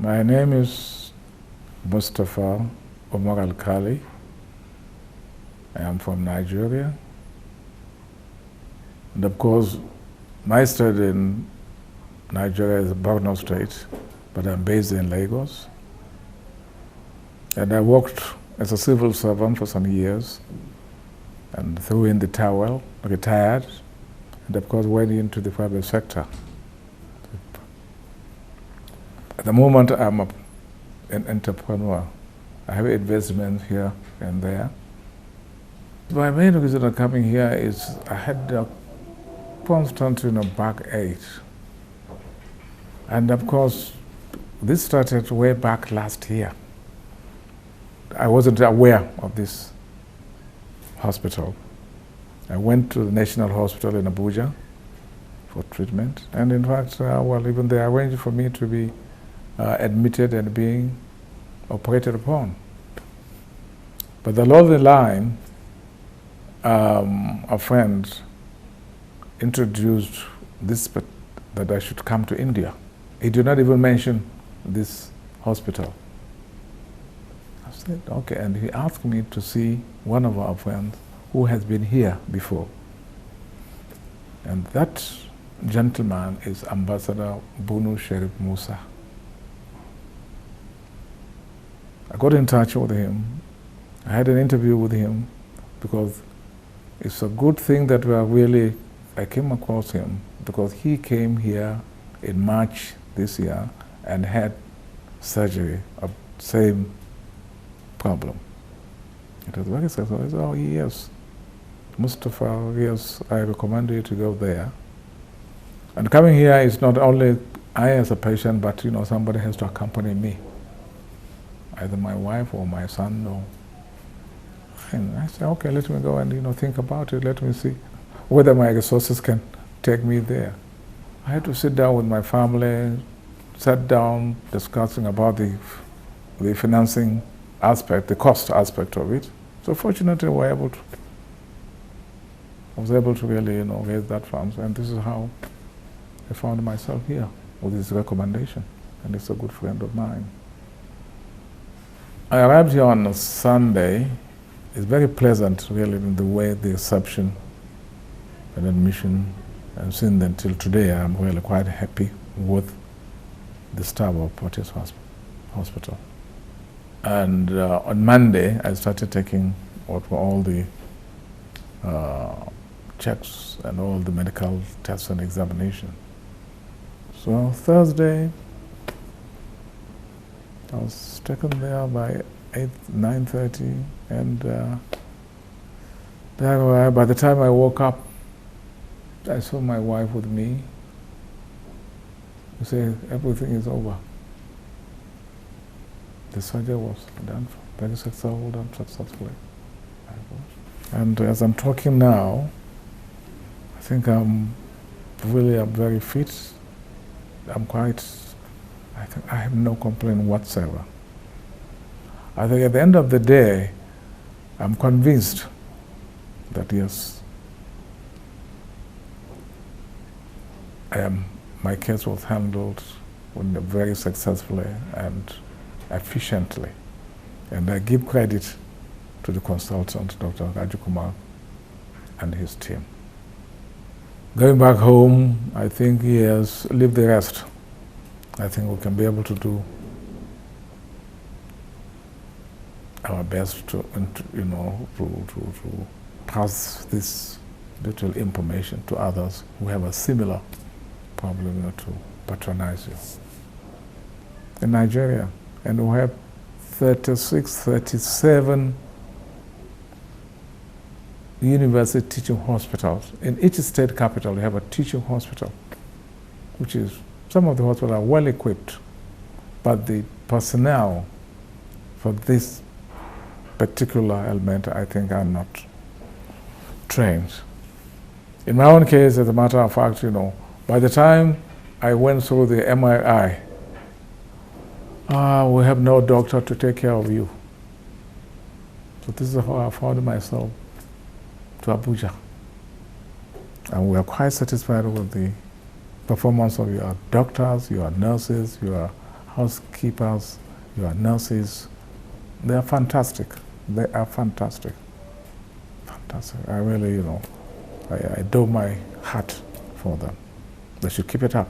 My name is Mustapha Umar Alkali. I am from Nigeria. And of course, my state in Nigeria is Borno State, but I'm based in Lagos. And I worked as a civil servant for some years and threw in the towel, retired, and of course went into the private sector. At the moment, I'm an entrepreneur. I have investments here and there. My main reason of coming here is I had a constant, backache. And of course, this started way back last year. I wasn't aware of this hospital. I went to the National Hospital in Abuja for treatment. And in fact, even they arranged for me to be admitted and being operated upon. But along the line, a friend introduced that I should come to India. He did not even mention this hospital. I said, okay, and he asked me to see one of our friends who has been here before. And that gentleman is Ambassador Bunu Sherif Musa. I got in touch with him. I had an interview with him because it's a good thing that I came across him because he came here in March this year and had surgery of the same problem. It was very successful. I said, oh yes, Mustapha, yes, I recommend you to go there. And coming here is not only I as a patient, but somebody has to accompany me. Either my wife or my son. And I said, okay, let me go and think about it. Let me see whether my resources can take me there. I had to sit down with my family, sat down discussing about the financing aspect, the cost aspect of it. So fortunately, I was able to really raise that funds, and this is how I found myself here with this recommendation, and it's a good friend of mine. I arrived here on a Sunday. It's very pleasant, really, in the way the reception and admission, and since then till today, I'm really quite happy with the staff of Fortis Hospital. And on Monday, I started taking all the checks and all the medical tests and examination. So Thursday, I was taken there by 9:30, and by the time I woke up, I saw my wife with me. She said, everything is over. The surgery was done very successfully. And as I'm talking now, I think I'm very fit. I have no complaint whatsoever. I think at the end of the day, I'm convinced that yes, my case was handled very successfully and efficiently. And I give credit to the consultant, Dr. Rajakumar, and his team. Going back home, I think he has lived the rest. I think we can be able to do our best to pass this little information to others who have a similar problem to patronize you. In Nigeria, and we have 36, 37 university teaching hospitals. In each state capital, you have a teaching hospital, which is, some of the hospitals are well equipped, but the personnel for this particular element, I think, are not trained. In my own case, as a matter of fact, by the time I went through the MRI, we have no doctor to take care of you. So this is how I found myself to Abuja. And we are quite satisfied with the performance of your doctors, your nurses, your housekeepers, your nurses. They are fantastic. They are fantastic. Fantastic. I really, I do my heart for them. They should keep it up.